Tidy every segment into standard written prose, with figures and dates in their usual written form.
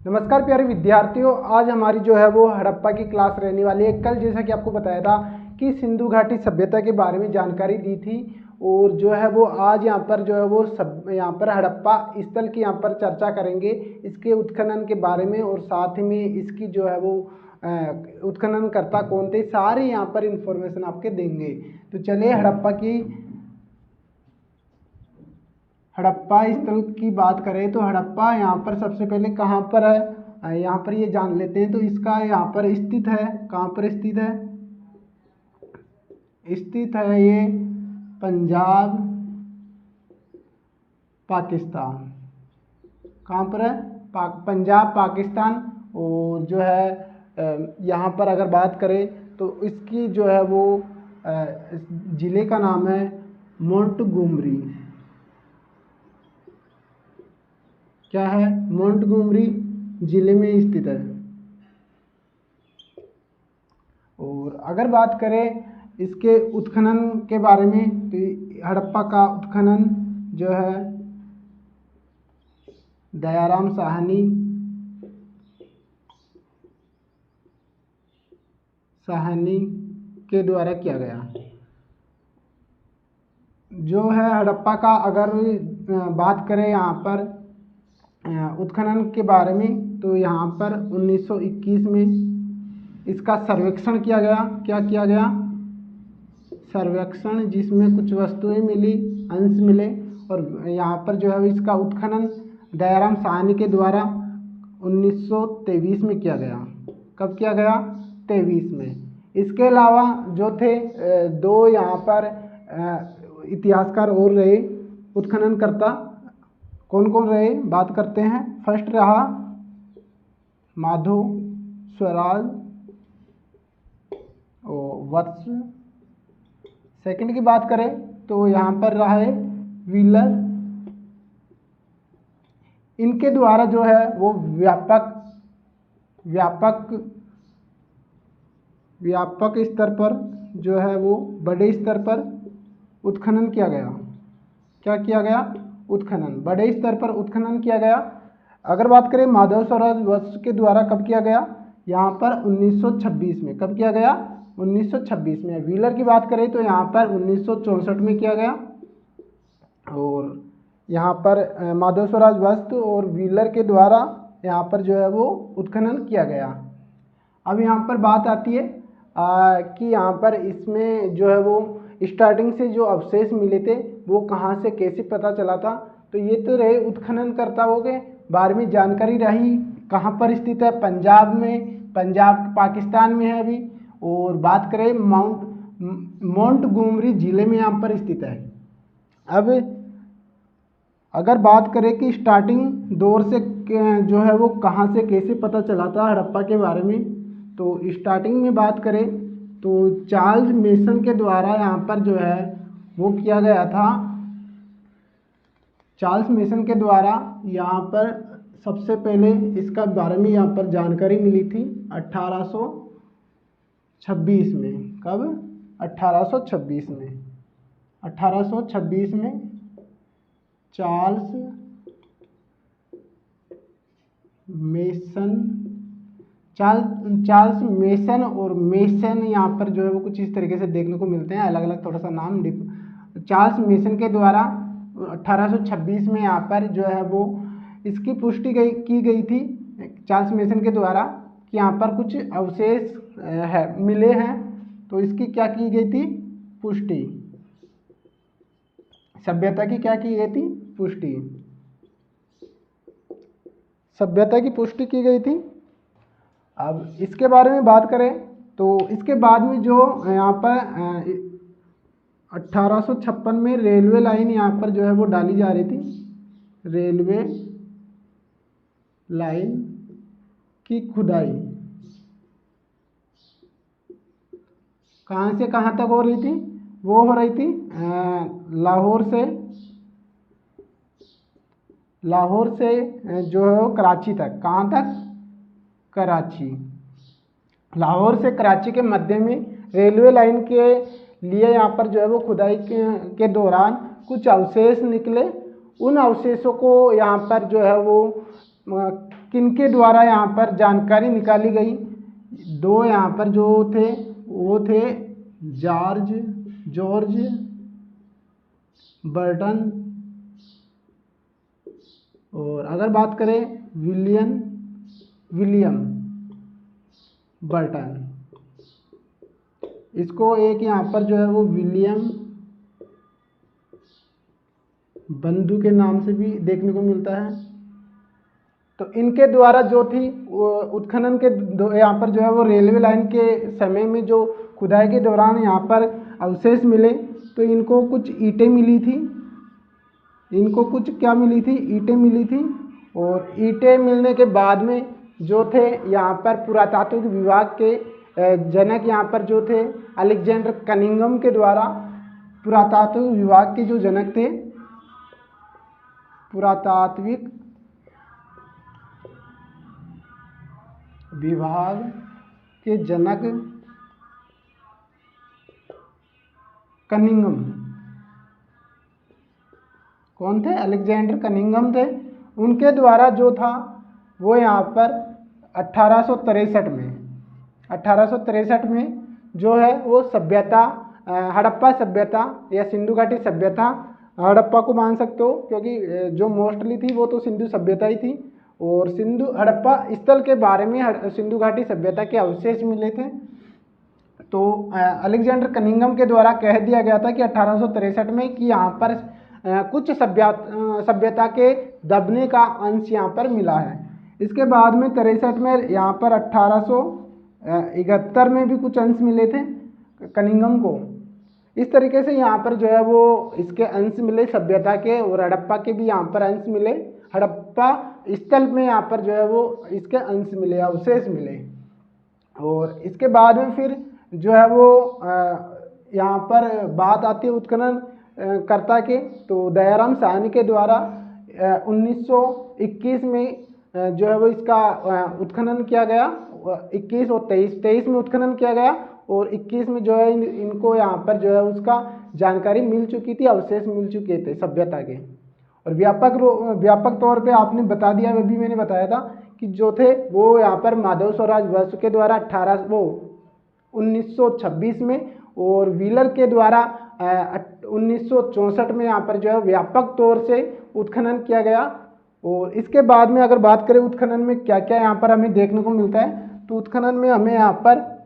नमस्कार प्यारे विद्यार्थियों, आज हमारी जो है वो हड़प्पा की क्लास रहने वाली है। कल जैसा कि आपको बताया था कि सिंधु घाटी सभ्यता के बारे में जानकारी दी थी और जो है वो आज यहाँ पर जो है वो यहाँ पर हड़प्पा स्थल की यहाँ पर चर्चा करेंगे, इसके उत्खनन के बारे में और साथ में इसकी जो है वो उत्खननकर्ता कौन थे, सारी यहाँ पर इंफॉर्मेशन आपके देंगे। तो चलिए हड़प्पा स्थल की बात करें तो हड़प्पा यहाँ पर सबसे पहले कहाँ पर है, यहाँ पर ये जान लेते हैं। तो इसका यहाँ पर स्थित है, कहाँ पर स्थित है? स्थित है ये पंजाब पाकिस्तान। कहाँ पर है? पंजाब पाकिस्तान। और जो है यहाँ पर अगर बात करें तो इसकी जो है वो ज़िले का नाम है मोंटगोमरी। क्या है? मोंटगोमरी जिले में स्थित है। और अगर बात करें इसके उत्खनन के बारे में तो हड़प्पा का उत्खनन जो है दयाराम साहनी के द्वारा किया गया। जो है हड़प्पा का अगर बात करें यहाँ पर उत्खनन के बारे में तो यहाँ पर 1921 में इसका सर्वेक्षण किया गया। क्या किया गया? सर्वेक्षण, जिसमें कुछ वस्तुएं मिली, अंश मिले। और यहाँ पर जो है इसका उत्खनन दयाराम साहनी के द्वारा 1923 में किया गया। कब किया गया? 23 में। इसके अलावा जो थे दो यहाँ पर इतिहासकार और रहे उत्खननकर्ता। कौन कौन रहे, बात करते हैं। फर्स्ट रहा माधव स्वराज और वत्स। सेकंड की बात करें तो यहाँ पर रहा है व्हीलर। इनके द्वारा जो है वो व्यापक स्तर पर जो है वो बड़े स्तर पर उत्खनन किया गया। क्या किया गया? उत्खनन, बड़े स्तर पर उत्खनन किया गया। अगर बात करें माधव स्वराज वत्स के द्वारा कब किया गया? यहाँ पर 1926 में। कब किया गया? 1926 में। व्हीलर की बात करें तो यहाँ पर 1964 में किया गया। और यहाँ पर माधव स्वराज वत्स और व्हीलर के द्वारा यहाँ पर जो है वो उत्खनन किया गया। अब यहाँ पर बात आती है कि यहाँ पर इसमें जो है वो स्टार्टिंग से जो अवशेष मिले थे वो कहाँ से कैसे पता चला था। तो ये तो रहे उत्खननकर्ताओं के बारे में जानकारी रही। कहाँ पर स्थित है? पंजाब में, पंजाब पाकिस्तान में है अभी। और बात करें मोंटगोमरी जिले में यहाँ पर स्थित है। अब अगर बात करें कि स्टार्टिंग दौर से जो है वो कहाँ से कैसे पता चला था हड़प्पा के बारे में, तो स्टार्टिंग में बात करें तो चार्ल्स मेसन के द्वारा यहाँ पर जो है वो किया गया था। चार्ल्स मेसन के द्वारा यहाँ पर सबसे पहले इसका बारे में यहाँ पर जानकारी मिली थी 1826 में। कब? 1826 में। 1826 में चार्ल्स मेसन और मेसन यहाँ पर जो है वो कुछ इस तरीके से देखने को मिलते हैं, अलग अलग थोड़ा सा नाम। चार्ल्स मेसन के द्वारा 1826 में यहाँ पर जो है वो इसकी पुष्टि की गई थी चार्ल्स मेसन के द्वारा कि यहाँ पर कुछ अवशेष मिले हैं। तो इसकी क्या की गई थी? पुष्टि। सभ्यता की क्या की गई थी? पुष्टि। सभ्यता की पुष्टि की गई थी। अब इसके बारे में बात करें तो इसके बाद में जो यहाँ पर 1856 में रेलवे लाइन यहाँ पर जो है वो डाली जा रही थी। रेलवे लाइन की खुदाई कहाँ से कहाँ तक हो रही थी? वो हो रही थी लाहौर से जो है कराची तक। कहाँ तक? कराची। लाहौर से कराची के मध्य में रेलवे लाइन के लिए यहाँ पर जो है वो खुदाई के दौरान कुछ अवशेष निकले। उन अवशेषों को यहाँ पर जो है वो किनके द्वारा यहाँ पर जानकारी निकाली गई? दो यहाँ पर जो थे वो थे जॉर्ज बर्टन, और अगर बात करें विलियम बर्टन, इसको एक यहाँ पर जो है वो विलियम बंधु के नाम से भी देखने को मिलता है। तो इनके द्वारा जो थी उत्खनन के यहाँ पर जो है वो रेलवे लाइन के समय में जो खुदाई के दौरान यहाँ पर अवशेष मिले, तो इनको कुछ ईंटें मिली थी, इनको कुछ क्या मिली थी? ईंटें मिली थी। और ईंटें मिलने के बाद में जो थे यहाँ पर पुरातात्विक विभाग के जनक यहाँ पर जो थे अलेक्जेंडर कनिंघम के द्वारा, पुरातात्विक विभाग के जो जनक थे, पुरातात्विक विभाग के जनक कनिंघम, कौन थे? अलेक्जेंडर कनिंघम थे। उनके द्वारा जो था वो यहाँ पर 1863 में जो है वो सभ्यता, हड़प्पा सभ्यता या सिंधु घाटी सभ्यता, हड़प्पा को मान सकते हो क्योंकि जो मोस्टली थी वो तो सिंधु सभ्यता ही थी, और सिंधु हड़प्पा स्थल के बारे में सिंधु घाटी सभ्यता के अवशेष मिले थे। तो अलेक्जेंडर कनिंघम के द्वारा कह दिया गया था कि 1863 में कि यहाँ पर कुछ सभ्यता के दबने का अंश यहाँ पर मिला है। इसके बाद में 63 में यहाँ पर 1871 में भी कुछ अंश मिले थे कनिंघम को। इस तरीके से यहाँ पर जो है वो इसके अंश मिले सभ्यता के, और हड़प्पा के भी यहाँ पर अंश मिले, हड़प्पा स्थल में यहाँ पर जो है वो इसके अंश मिले, अवशेष मिले। और इसके बाद में फिर जो है वो यहाँ पर बात आती है उत्खनन कर्ता के, तो दयाराम साहनी के द्वारा 1921 में जो है वो इसका उत्खनन किया गया। 21 और 23 में उत्खनन किया गया, और 21 में जो है इनको यहाँ पर जो है उसका जानकारी मिल चुकी थी, अवशेष मिल चुके थे सभ्यता के। और व्यापक तौर पे आपने बता दिया, अभी मैंने बताया था कि जो थे वो यहाँ पर माधव स्वराज वसु के द्वारा 1926 में, और व्हीलर के द्वारा 1964 में यहाँ पर जो है व्यापक तौर से उत्खनन किया गया। और इसके बाद में अगर बात करें उत्खनन में क्या क्या यहाँ पर हमें देखने को मिलता है, तो उत्खनन में हमें यहाँ पर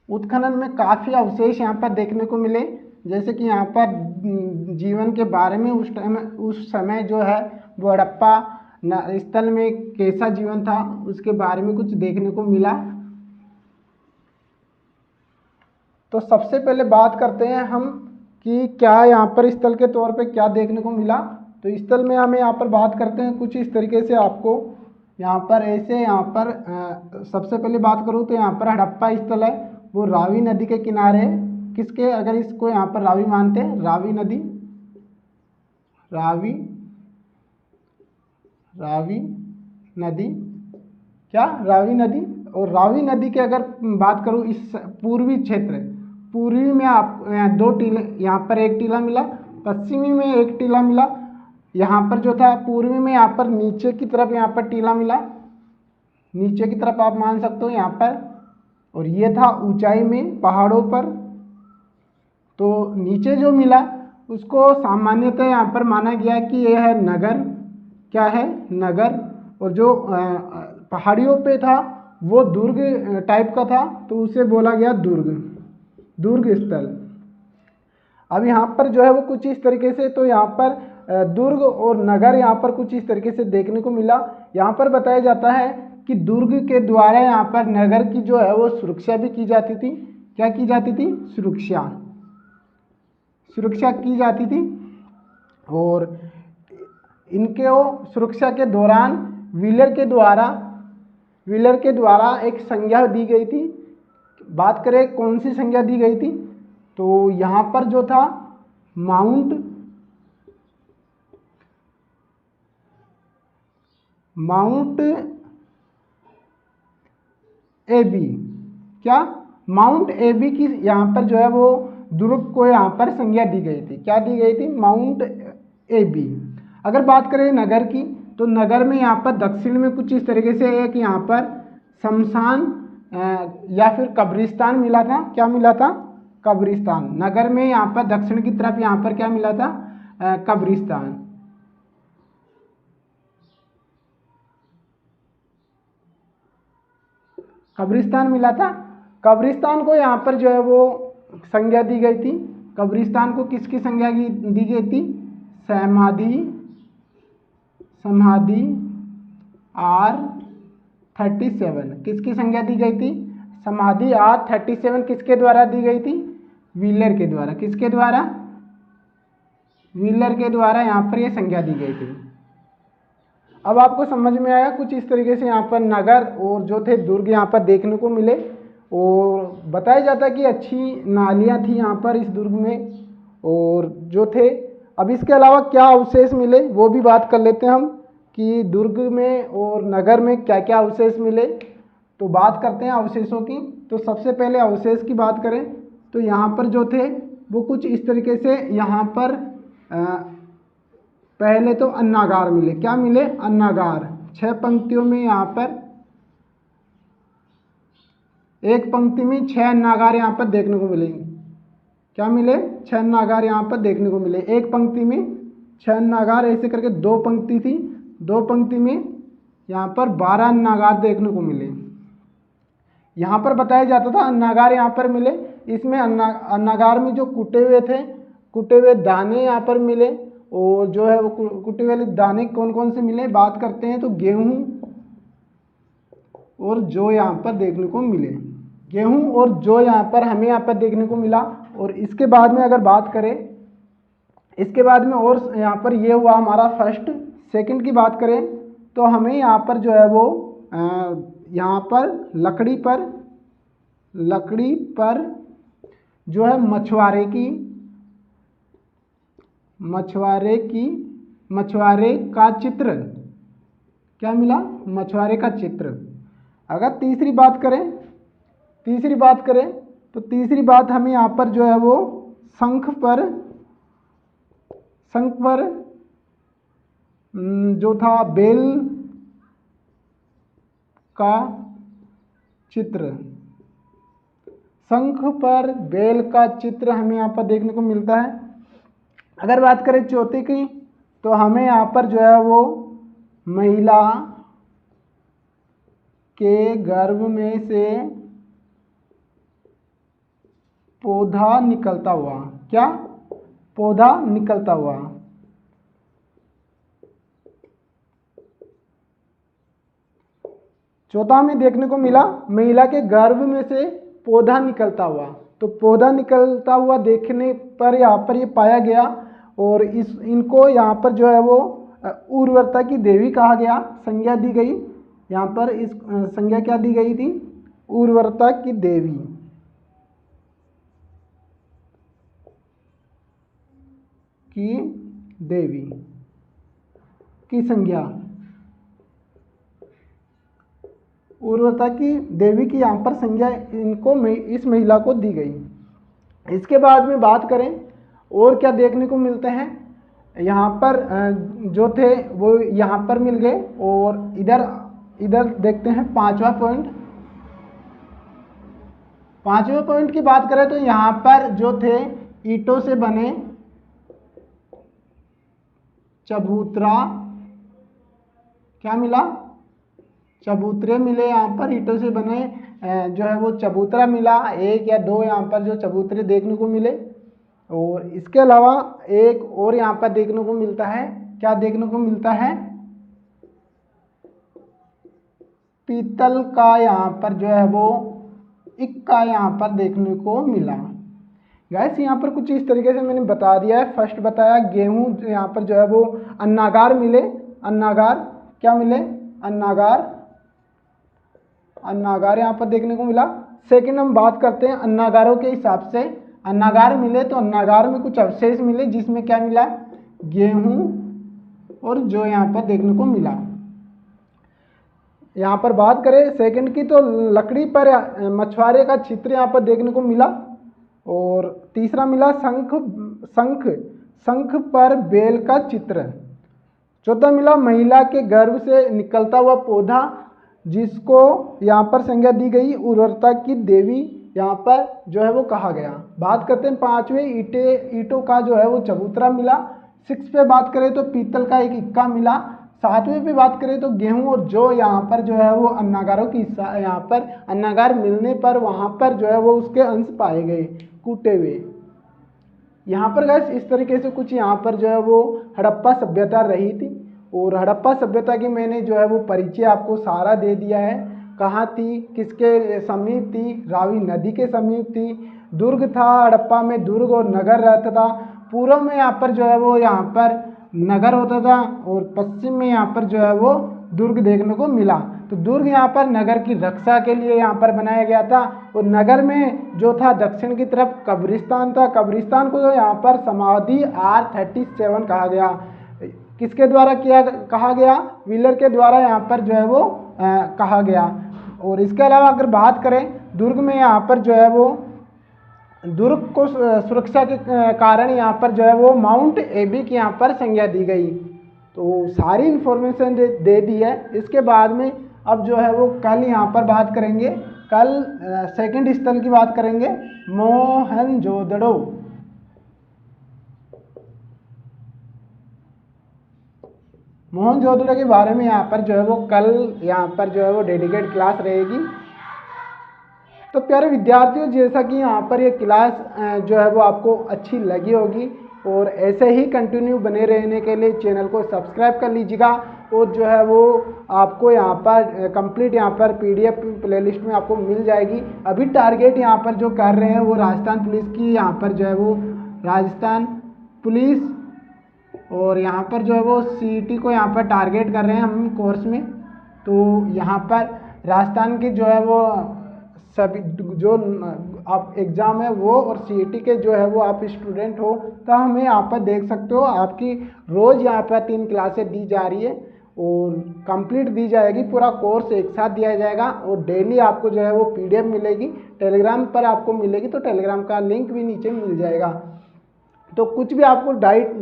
उत्खनन में काफ़ी अवशेष यहाँ पर देखने को मिले, जैसे कि यहाँ पर जीवन के बारे में उस समय जो है वो हड़प्पा स्थल में कैसा जीवन था उसके बारे में कुछ देखने को मिला। तो सबसे पहले बात करते हैं हम कि क्या यहाँ पर स्थल के तौर पे क्या देखने को मिला। तो स्थल में हमें यहाँ पर बात करते हैं कुछ इस तरीके से, आपको यहाँ पर ऐसे यहाँ पर सबसे पहले बात करूँ तो यहाँ पर हड़प्पा स्थल है वो रावी नदी के किनारे है। किसके, अगर इसको यहाँ पर रावी मानते हैं, रावी नदी, और रावी नदी के अगर बात करूँ इस पूर्वी में आप 2 टीले, यहाँ पर एक टीला मिला, पश्चिमी में एक टीला मिला, यहाँ पर जो था पूर्वी में यहाँ पर नीचे की तरफ यहाँ पर टीला मिला, नीचे की तरफ आप मान सकते हो यहाँ पर, और ये था ऊंचाई में पहाड़ों पर। तो नीचे जो मिला उसको सामान्यतः यहाँ पर माना गया कि यह है नगर, क्या है, नगर, और जो पहाड़ियों पे था वो दुर्ग टाइप का था, तो उसे बोला गया दुर्ग स्थल। अब यहाँ पर जो है वो कुछ इस तरीके से, तो यहाँ पर दुर्ग और नगर यहाँ पर कुछ इस तरीके से देखने को मिला। यहाँ पर बताया जाता है कि दुर्ग के द्वारा यहाँ पर नगर की जो है वो सुरक्षा भी की जाती थी। क्या की जाती थी? सुरक्षा की जाती थी। और इनके सुरक्षा के दौरान व्हीलर के द्वारा एक संज्ञा दी गई थी। बात करें कौन सी संज्ञा दी गई थी, तो यहाँ पर जो था माउंट एबी, क्या, माउंट एबी की यहाँ पर जो है वो दुर्ग को यहाँ पर संज्ञा दी गई थी। क्या दी गई थी? माउंट एबी। अगर बात करें नगर की, तो नगर में यहाँ पर दक्षिण में कुछ इस तरीके से एक यहाँ पर शमशान या फिर कब्रिस्तान मिला था। क्या मिला था? कब्रिस्तान। नगर में यहाँ पर दक्षिण की तरफ यहाँ पर क्या मिला था? कब्रिस्तान। कब्रिस्तान मिला था। कब्रिस्तान को यहाँ पर जो है वो संज्ञा दी गई थी। कब्रिस्तान को किसकी संज्ञा दी गई थी? समाधि R37 किसकी संज्ञा दी गई थी? समाधि R37 किसके द्वारा दी गई थी? व्हीलर के द्वारा। किसके द्वारा? व्हीलर के द्वारा यहाँ पर ये संज्ञा दी गई थी। अब आपको समझ में आया कुछ इस तरीके से यहाँ पर नगर और जो थे दुर्ग यहाँ पर देखने को मिले, और बताया जाता है कि अच्छी नालियाँ थी यहाँ पर इस दुर्ग में, और जो थे। अब इसके अलावा क्या अवशेष मिले वो भी बात कर लेते हैं हम, कि दुर्ग में और नगर में क्या क्या अवशेष मिले। तो बात करते हैं अवशेषों की। तो सबसे पहले अवशेष की बात करें तो यहाँ पर जो थे वो कुछ इस तरीके से यहाँ पर पहले तो अन्नागार मिले। क्या मिले? अन्नागार। 6 पंक्तियों में यहाँ पर, एक पंक्ति में 6 अन्नागार यहाँ पर देखने को मिलेंगे। क्या मिले? 6 अन्नागार यहाँ पर देखने को मिले। एक पंक्ति में 6 अन्नागार, ऐसे करके 2 पंक्ति थी, 2 पंक्ति में यहाँ पर 12 अन्नागार देखने को मिले। यहाँ पर बताया जाता था अन्नागार यहाँ पर मिले। इसमें अन्नागार में जो कुटे हुए थे, कुटे हुए दाने यहाँ पर मिले, और जो है वो कुटे हुए दाने कौन कौन से मिले बात करते हैं। तो गेहूँ और जौ यहाँ पर देखने को मिले। गेहूँ और जौ यहाँ पर हमें यहाँ पर देखने को मिला। और इसके बाद में अगर बात करें, इसके बाद में और यहाँ पर ये हुआ हमारा फर्स्ट। सेकंड की बात करें तो हमें यहाँ पर जो है वो यहाँ पर लकड़ी पर जो है मछुआरे का चित्र। क्या मिला? मछुआरे का चित्र। अगर तीसरी बात करें तो तीसरी बात हमें यहाँ पर जो है वो शंख पर जो था बेल का चित्र। शंख पर बेल का चित्र हमें यहाँ पर देखने को मिलता है। अगर बात करें चौथे की, तो हमें यहाँ पर जो है वो महिला के गर्भ में से पौधा निकलता हुआ। क्या? पौधा निकलता हुआ। चौथा में देखने को मिला महिला के गर्भ में से पौधा निकलता हुआ। तो पौधा निकलता हुआ देखने पर यहाँ पर ये पाया गया, और इनको यहाँ पर जो है वो उर्वरता की देवी कहा गया, संज्ञा दी गई। यहाँ पर इस संज्ञा क्या दी गई थी? उर्वरता की देवी की संज्ञा, उर्वरता की देवी की यहाँ पर संज्ञा इनको इस महिला को दी गई। इसके बाद में बात करें और क्या देखने को मिलते हैं, यहाँ पर जो थे वो यहाँ पर मिल गए। और इधर देखते हैं पांचवा पॉइंट की बात करें तो यहाँ पर जो थे ईंटों से बने चबूतरा। क्या मिला? चबूतरे मिले। यहाँ पर ईंटों से बने जो है वो चबूतरा मिला, 1 या 2 यहाँ पर जो चबूतरे देखने को मिले। और इसके अलावा एक और यहाँ पर देखने को मिलता है। क्या देखने को मिलता है? पीतल का यहाँ पर जो है वो इक्का यहाँ पर देखने को मिला। गैस यहाँ पर कुछ इस तरीके से मैंने बता दिया है। फर्स्ट बताया गेहूं, यहाँ पर जो है वो अन्नागार मिले। अन्नागार क्या मिले? अन्नागार यहाँ पर देखने को मिला। सेकंड हम बात करते हैं अन्नागारों के हिसाब से। अन्नागार मिले तो अन्नागार में कुछ अवशेष मिले, जिसमें क्या मिला? गेहूं और जो यहाँ पर देखने को मिला। यहाँ पर बात करें सेकंड की, तो लकड़ी पर मछुआरे का चित्र यहाँ पर देखने को मिला। और तीसरा मिला शंख पर बेल का चित्र। चौथा मिला महिला के गर्भ से निकलता हुआ पौधा, जिसको यहाँ पर संज्ञा दी गई उर्वरता की देवी यहाँ पर जो है वो कहा गया। बात करते हैं पांचवें, ईंटों का जो है वो चबूतरा मिला। 6 पे बात करें तो पीतल का एक इक्का मिला। 7वें पे बात करें तो गेहूं और जौ यहाँ पर जो है वो अन्नागारों की यहाँ पर अन्नागार मिलने पर वहाँ पर जो है वो उसके अंश पाए गए कूटे हुए। यहाँ पर गैस इस तरीके से कुछ यहाँ पर जो है वो हड़प्पा सभ्यता रही थी। और हड़प्पा सभ्यता की मैंने जो है वो परिचय आपको सारा दे दिया है। कहाँ थी, किसके समीप थी, रावी नदी के समीप थी। दुर्ग था हड़प्पा में, दुर्ग और नगर रहता था। पूर्व में यहाँ पर जो है वो यहाँ पर नगर होता था और पश्चिम में यहाँ पर जो है वो दुर्ग देखने को मिला। तो दुर्ग यहाँ पर नगर की रक्षा के लिए यहाँ पर बनाया गया था। और नगर में जो था दक्षिण की तरफ कब्रिस्तान था। कब्रिस्तान को यहाँ पर समाधि R37 कहा गया। किसके द्वारा कहा गया? व्हीलर के द्वारा यहाँ पर जो है वो कहा गया। और इसके अलावा अगर बात करें दुर्ग में यहाँ पर जो है वो दुर्ग को सुरक्षा के कारण यहाँ पर जो है वो माउंट एबी की यहाँ पर संज्ञा दी गई। तो सारी इन्फॉर्मेशन दे दी है। इसके बाद में अब जो है वो कल यहाँ पर बात करेंगे, कल सेकंड स्थल की बात करेंगे, मोहनजोदड़ो। मोहनजोदड़ो के बारे में यहाँ पर जो है वो कल यहाँ पर जो है वो डेडिकेट क्लास रहेगी। तो प्यारे विद्यार्थियों, जैसा कि यहाँ पर ये क्लास जो है वो आपको अच्छी लगी होगी और ऐसे ही कंटिन्यू बने रहने के लिए चैनल को सब्सक्राइब कर लीजिएगा। और जो है वो आपको यहाँ पर कंप्लीट यहाँ पर PDF प्लेलिस्ट में आपको मिल जाएगी। अभी टारगेट यहाँ पर जो कर रहे हैं वो राजस्थान पुलिस की यहाँ पर जो है वो राजस्थान पुलिस और यहाँ पर जो है वो CET को यहाँ पर टारगेट कर रहे हैं हम कोर्स में। तो यहाँ पर राजस्थान की जो है वो सभी जो आप एग्ज़ाम है वो और CET के जो है वो आप स्टूडेंट हो तो हमें यहाँ पर देख सकते हो। आपकी रोज़ यहाँ पर 3 क्लासें दी जा रही है और कंप्लीट दी जाएगी। पूरा कोर्स एक साथ दिया जाएगा और डेली आपको जो है वो PDF मिलेगी, टेलीग्राम पर आपको मिलेगी। तो टेलीग्राम का लिंक भी नीचे मिल जाएगा। तो कुछ भी आपको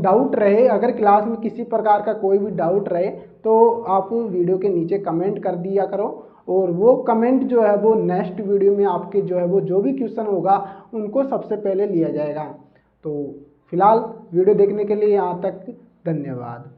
डाउट रहे, अगर क्लास में किसी प्रकार का कोई भी डाउट रहे तो आप वीडियो के नीचे कमेंट कर दिया करो और वो कमेंट जो है वो नेक्स्ट वीडियो में आपके जो है वो जो भी क्वेश्चन होगा उनको सबसे पहले लिया जाएगा। तो फिलहाल वीडियो देखने के लिए यहाँ तक धन्यवाद।